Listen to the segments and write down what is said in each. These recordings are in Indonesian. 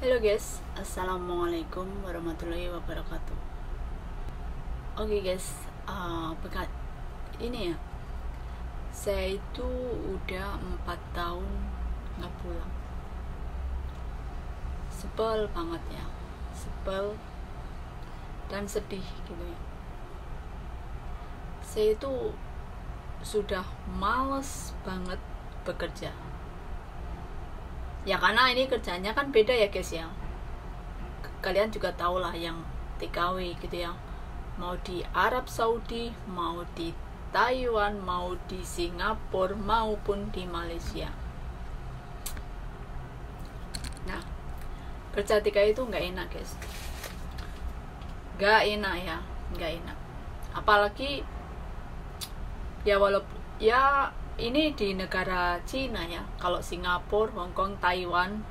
Halo guys, assalamualaikum warahmatullahi wabarakatuh. Oke guys, ini ya, saya itu udah 4 tahun nggak pulang. Sebel banget ya, sebel dan sedih gitu ya. Saya itu sudah males banget bekerja. Ya karena ini kerjanya kan beda ya guys ya. Kalian juga tahu lah yang TKW gitu ya. Mau di Arab Saudi, mau di Taiwan, mau di Singapura, maupun di Malaysia. Nah, kerja TKW itu nggak enak guys. Nggak enak ya, nggak enak. Apalagi ya walaupun ya ini di negara Cina ya. Kalau Singapura, Hong Kong, Taiwan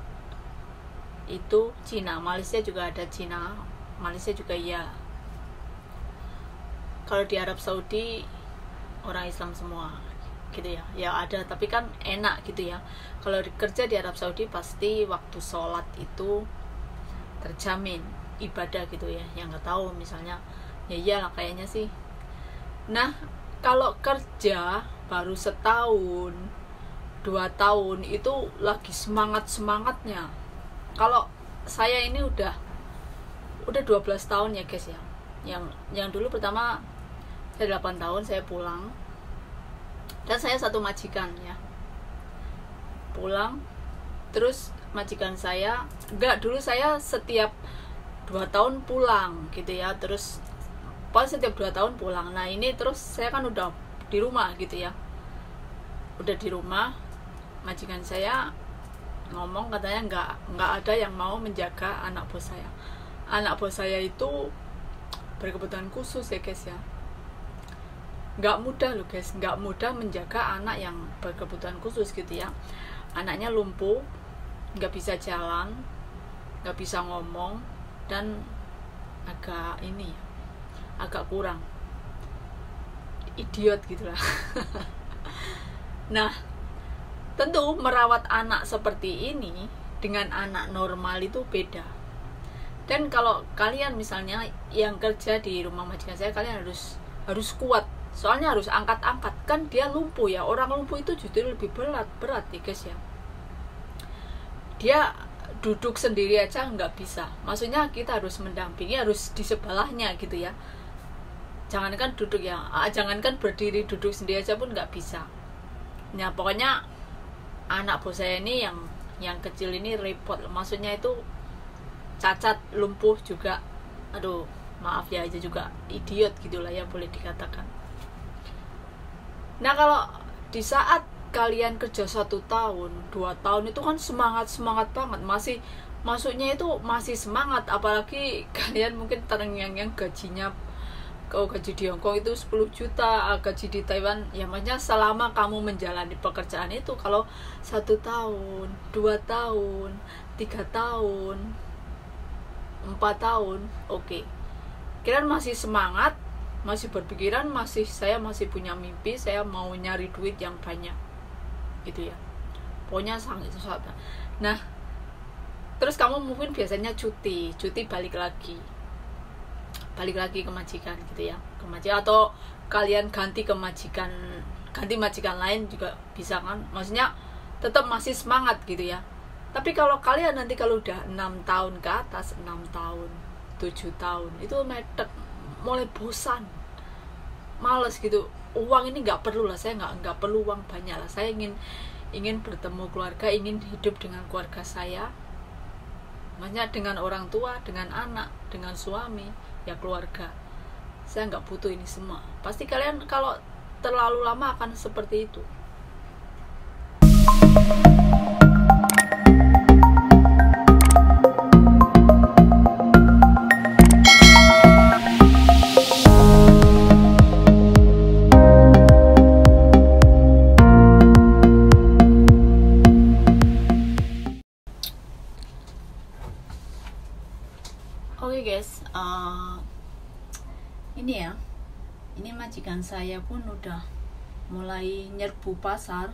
itu Cina. Malaysia juga ada Cina. Malaysia juga ya. Kalau di Arab Saudi orang Islam semua gitu ya. Ya ada, tapi kan enak gitu ya. Kalau kerja di Arab Saudi pasti waktu sholat itu terjamin, ibadah gitu ya. Yang nggak tahu misalnya ya iyalah kayaknya sih. Nah, kalau kerja baru setahun 2 tahun itu lagi semangatnya. Kalau saya ini udah 12 tahun ya guys ya. Yang dulu pertama saya 8 tahun saya pulang. Dan saya satu majikan ya. Pulang terus majikan saya dulu saya setiap 2 tahun pulang gitu ya. Terus setiap 2 tahun pulang. Nah ini terus saya kan udah di rumah gitu ya, udah di rumah. Majikan saya ngomong katanya nggak ada yang mau menjaga anak bos saya. Anak bos saya itu berkebutuhan khusus ya guys ya. Nggak mudah loh guys, nggak mudah menjaga anak yang berkebutuhan khusus gitu ya. Anaknya lumpuh, nggak bisa jalan, nggak bisa ngomong, dan agak kurang idiot gitulah. Nah, tentu merawat anak seperti ini dengan anak normal itu beda. Dan kalau kalian misalnya yang kerja di rumah majikan saya, kalian harus kuat. Soalnya harus angkat-angkat, kan dia lumpuh ya. Orang lumpuh itu justru lebih berat ya guys ya. Dia duduk sendiri aja nggak bisa. Maksudnya kita harus mendampingi, harus di sebelahnya gitu ya. Jangankan duduk ya, jangankan berdiri, duduk sendiri aja pun nggak bisa. Nah pokoknya anak bos saya ini yang kecil ini repot. Maksudnya itu cacat, lumpuh juga. Aduh maaf ya, aja juga idiot gitulah ya, boleh dikatakan. Nah kalau di saat kalian kerja 1 tahun 2 tahun itu kan semangat banget, maksudnya itu masih semangat. Apalagi kalian mungkin terngiang-ngiang gajinya, kalau gaji di Hong Kong itu 10 juta, gaji di Taiwan ya, maksudnya selama kamu menjalani pekerjaan itu. Kalau 1 tahun 2 tahun 3 tahun 4 tahun oke. Kalian masih semangat, masih berpikiran, saya masih punya mimpi, saya mau nyari duit yang banyak gitu ya. Pokoknya sangat. Nah terus kamu mungkin biasanya cuti balik lagi ke majikan gitu ya, ke majikan, atau kalian ganti majikan lain juga bisa kan. Maksudnya tetap masih semangat gitu ya. Tapi kalau kalian nanti kalau udah 6 tahun ke atas, 6 tahun 7 tahun itu mulai bosan, males gitu. Uang ini nggak perlu lah, saya nggak perlu uang banyak lah. Saya ingin bertemu keluarga, ingin hidup dengan keluarga saya, maksudnya dengan orang tua, dengan anak, dengan suami, ya keluarga. Saya nggak butuh ini semua. Pasti kalian kalau terlalu lama akan seperti itu. Oke guys, ini majikan saya pun udah mulai nyerbu pasar,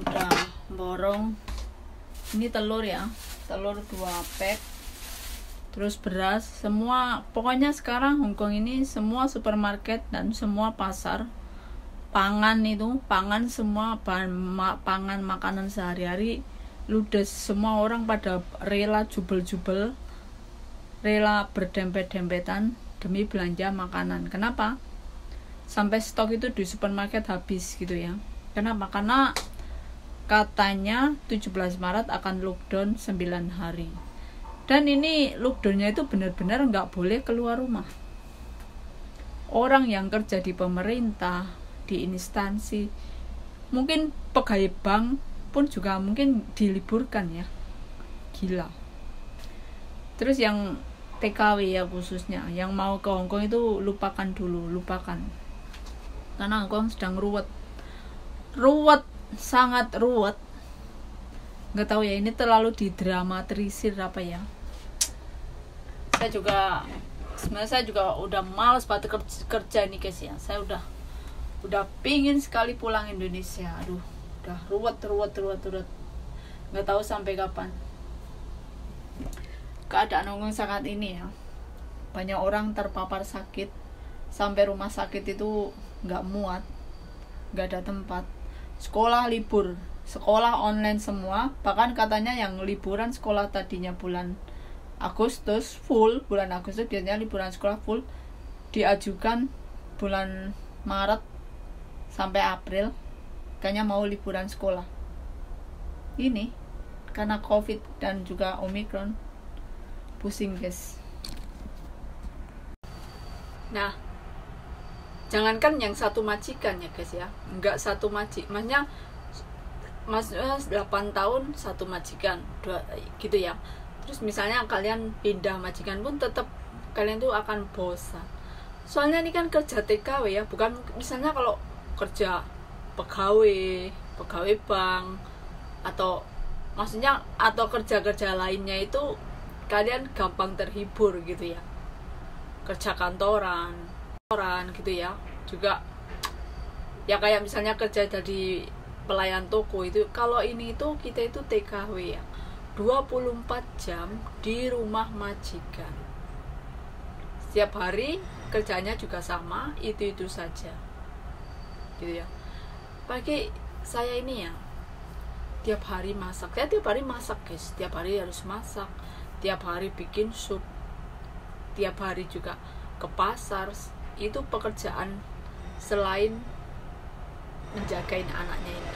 udah borong. Ini telur ya, telur 2 pack, terus beras, semua. Pokoknya sekarang Hongkong ini semua supermarket dan semua pasar pangan semua pangan makanan sehari-hari ludes. Semua orang pada rela jubel-jubel, rela berdempet-dempetan demi belanja makanan. Kenapa? Sampai stok itu di supermarket habis gitu ya. Kenapa? Karena katanya 17 Maret akan lockdown 9 hari. Dan ini lockdownnya itu benar-benar nggak boleh keluar rumah. Orang yang kerja di pemerintah, di instansi, mungkin pegawai bank pun juga mungkin diliburkan ya. Gila. Terus yang TKW ya khususnya, yang mau ke Hongkong itu lupakan. Karena Hongkong sedang ruwet, sangat ruwet. Nggak tahu ya, ini terlalu didramatisir apa ya. Sebenarnya saya juga udah males banget kerja nih guys ya. Saya udah pingin sekali pulang Indonesia. Aduh, udah ruwet. Nggak tahu sampai kapan keadaan Hongkong saat ini ya. Banyak orang terpapar sakit, sampai rumah sakit itu nggak muat, nggak ada tempat. Sekolah libur, sekolah online semua. Bahkan katanya yang liburan sekolah tadinya bulan Agustus full, bulan Agustus biasanya liburan sekolah full, diajukan bulan Maret sampai April, kayaknya mau liburan sekolah. Ini karena COVID dan juga Omicron. Pusing guys. Nah, jangankan yang satu majikan ya guys ya, enggak satu maksudnya 8 tahun satu majikan, 2 gitu ya. Terus misalnya kalian pindah majikan pun tetap kalian tuh akan bosan. Soalnya ini kan kerja TKW ya, bukan misalnya kalau kerja pegawai bank atau maksudnya atau kerja lainnya itu kalian gampang terhibur gitu ya. Kerja kantoran gitu ya, juga ya kayak misalnya kerja jadi pelayan toko itu. Kalau ini itu kita itu TKW ya, 24 jam di rumah majikan. Setiap hari kerjanya juga sama, itu saja gitu ya. Pagi saya ini ya tiap hari masak. Saya tiap hari masak guys, tiap hari harus masak, tiap hari bikin sup, tiap hari juga ke pasar. Itu pekerjaan selain menjagain anaknya ini.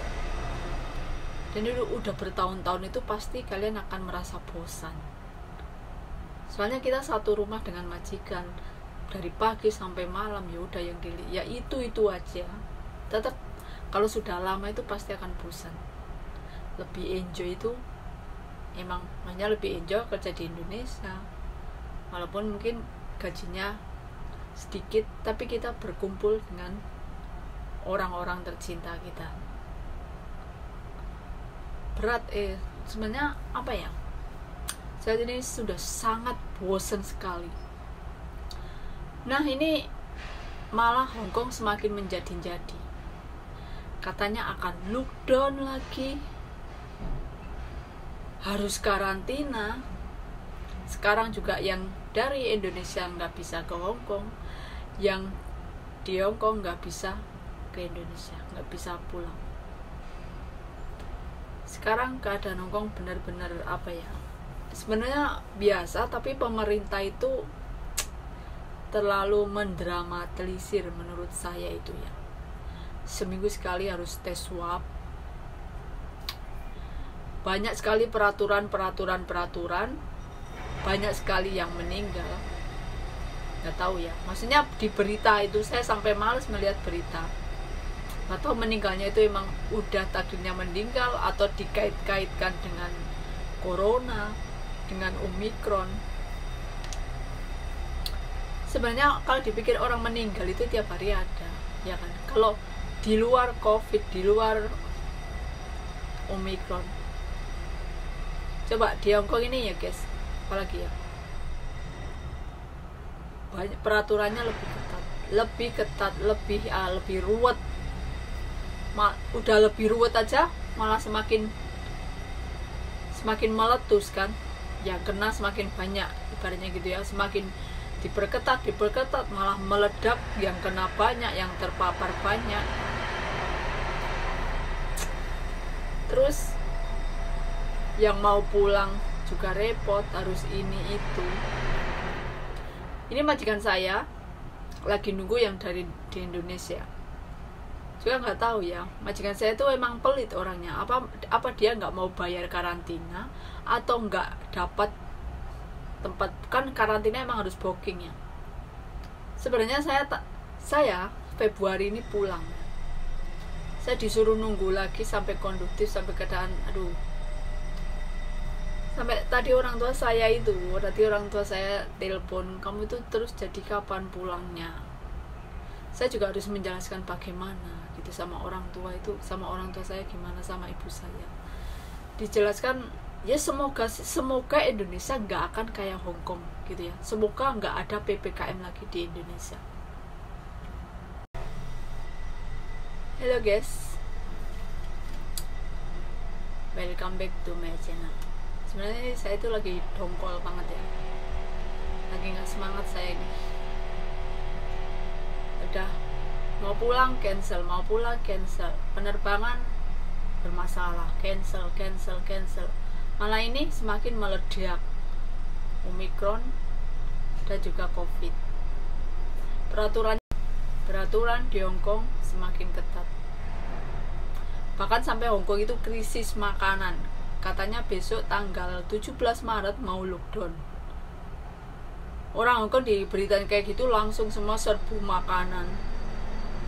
Dan itu udah bertahun-tahun, itu pasti kalian akan merasa bosan. Soalnya kita satu rumah dengan majikan dari pagi sampai malam, ya udah yang ya itu aja. Tetap kalau sudah lama itu pasti akan bosan. Lebih enjoy itu emang makanya lebih enjoy kerja di Indonesia. Walaupun mungkin gajinya sedikit, tapi kita berkumpul dengan orang-orang tercinta kita. Berat sebenarnya apa ya, saat ini sudah sangat bosan sekali. Nah ini malah Hongkong semakin menjadi-jadi, katanya akan lockdown lagi, harus karantina. Sekarang juga yang dari Indonesia nggak bisa ke Hongkong, yang di Hongkong nggak bisa ke Indonesia, nggak bisa pulang. Sekarang keadaan Hongkong benar-benar apa ya, sebenarnya biasa, tapi pemerintah itu terlalu mendramatisir menurut saya itu ya. Seminggu sekali harus tes swab, banyak sekali peraturan, banyak sekali yang meninggal. Nggak tahu ya, maksudnya di berita itu saya sampai males melihat berita. Atau meninggalnya itu emang udah takdirnya meninggal, atau dikait-kaitkan dengan corona, dengan Omicron. Sebenarnya kalau dipikir orang meninggal itu tiap hari ada, ya kan? Kalau di luar COVID, di luar Omicron, coba di Hongkong ini ya guys, apalagi ya, banyak peraturannya lebih ketat, lebih ruwet. Udah lebih ruwet aja malah semakin meletus kan. yang kena semakin banyak, ibaratnya gitu ya. Semakin diperketat malah meledak, yang kena banyak, yang terpapar banyak. Terus yang mau pulang juga repot, harus ini itu. Ini majikan saya lagi nunggu yang dari di Indonesia. Juga nggak tahu ya, majikan saya itu emang pelit orangnya. Apa dia nggak mau bayar karantina atau nggak dapat tempat, kan karantina emang harus booking ya. Sebenarnya saya Februari ini pulang. Saya disuruh nunggu lagi sampai konduktif, sampai keadaan sampai tadi orang tua saya telepon, kamu itu terus jadi kapan pulangnya. Saya juga harus menjelaskan bagaimana gitu sama orang tua saya gimana, sama ibu saya dijelaskan ya. Semoga Indonesia nggak akan kayak Hong Kong gitu ya. Semoga nggak ada PPKM lagi di Indonesia. Hello guys, welcome back to my channel. Sebenarnya saya itu lagi dongkol banget ya, lagi nggak semangat saya ini. Udah mau pulang cancel, penerbangan bermasalah, cancel. Malah ini semakin meledak, Omicron dan juga COVID. Peraturan di Hong Kong semakin ketat. Bahkan sampai Hong Kong itu krisis makanan. Katanya besok tanggal 17 Maret mau lockdown. Orang Hong Kong diberitain kayak gitu langsung semua serbu makanan,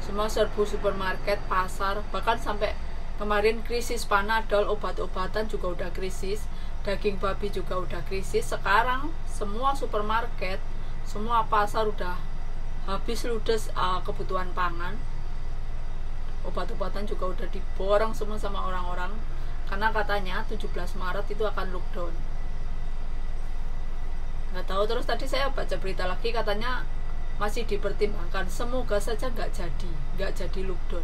semua serbu supermarket, pasar. Bahkan sampai kemarin krisis Panadol, obat-obatan juga udah krisis, daging babi juga udah krisis. Sekarang semua supermarket, semua pasar udah habis ludes kebutuhan pangan. Obat-obatan juga udah diborong semua sama orang-orang, karena katanya 17 Maret itu akan lockdown. Nggak tahu. Terus tadi saya baca berita lagi, katanya masih dipertimbangkan, semoga saja nggak jadi lockdown.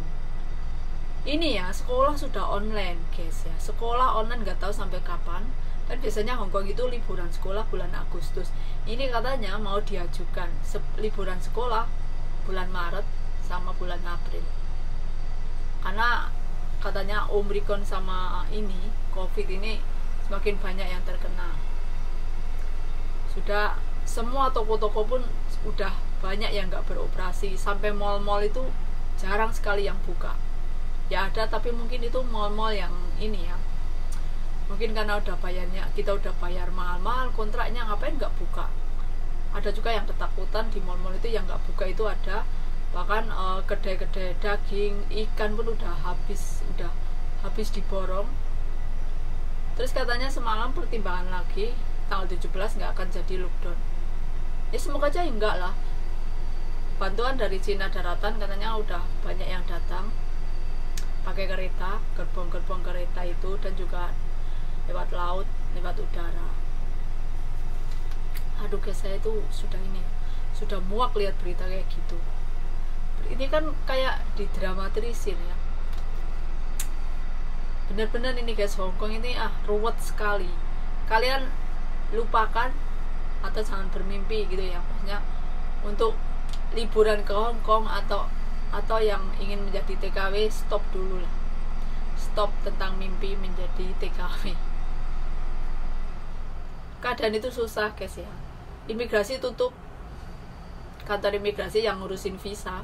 Ini ya, sekolah sudah online guys ya, sekolah online nggak tahu sampai kapan. Dan biasanya Hong Kong itu liburan sekolah bulan Agustus. Ini katanya mau diajukan liburan sekolah bulan Maret sama bulan April, karena katanya Omicron sama ini COVID ini semakin banyak yang terkena. Sudah semua toko-toko pun udah banyak yang nggak beroperasi, sampai mall-mall itu jarang sekali yang buka. Ya ada, tapi mungkin itu mall-mall yang ini ya, mungkin karena kita udah bayar mahal-mahal kontraknya, ngapain nggak buka. Ada juga yang ketakutan di mall-mall itu yang nggak buka itu ada. Bahkan kedai-kedai daging, ikan pun udah habis diborong. Terus katanya semalam pertimbangan lagi, tanggal 17 nggak akan jadi lockdown. Ya semoga aja enggak lah. Bantuan dari Cina daratan katanya udah banyak yang datang pakai kereta, gerbong-gerbong kereta itu, dan juga lewat laut, lewat udara. Aduh guys, saya itu sudah muak lihat berita kayak gitu. Ini kan kayak didramatisir ya. Bener-bener ini guys, Hong Kong ini ruwet sekali. Kalian lupakan atau jangan bermimpi gitu ya, maksudnya untuk liburan ke Hong Kong atau yang ingin menjadi TKW, stop dulu lah. Stop tentang mimpi menjadi TKW. Keadaan itu susah guys ya. Imigrasi tutup, kantor imigrasi yang ngurusin visa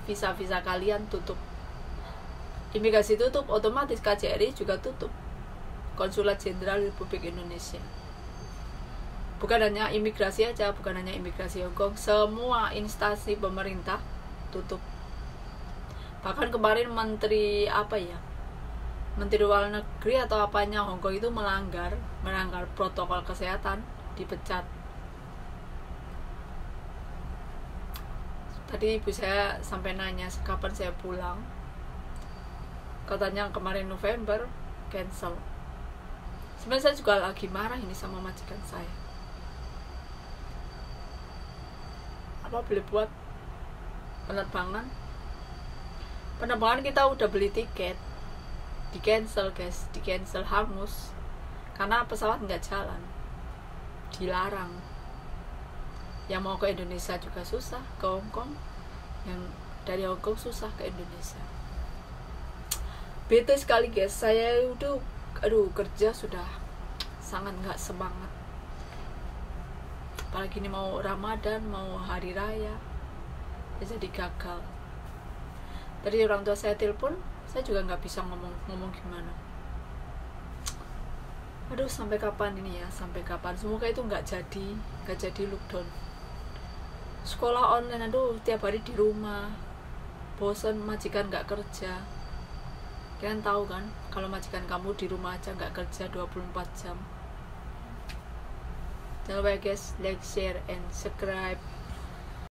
kalian tutup. Imigrasi tutup, otomatis KJRI juga tutup, Konsulat Jenderal Republik Indonesia. Bukan hanya imigrasi aja, bukan hanya imigrasi Hong Kong, semua instansi pemerintah tutup. Bahkan kemarin menteri luar negeri atau apanya Hong Kong itu melanggar protokol kesehatan, dipecat. Tadi ibu saya sampai nanya kapan saya pulang, katanya kemarin November, cancel. Sebenarnya saya juga lagi marah ini sama majikan saya. Apa boleh buat penerbangan kita udah beli tiket, di cancel guys, hangus karena pesawat nggak jalan. dilarang. Yang mau ke Indonesia juga susah, ke Hongkong, yang dari Hongkong susah ke Indonesia. Bete sekali guys, saya udah kerja sudah sangat nggak semangat, apalagi ini mau Ramadan, mau hari raya, jadi gagal. Dari orang tua saya telepon, saya juga nggak bisa ngomong gimana. Aduh, sampai kapan ini ya, sampai kapan? Semoga itu nggak jadi lockdown. Sekolah online, aduh tiap hari di rumah, bosan, majikan nggak kerja. Kalian tahu kan, kalau majikan kamu di rumah aja nggak kerja 24 jam. Jangan lupa guys, like, share, and subscribe.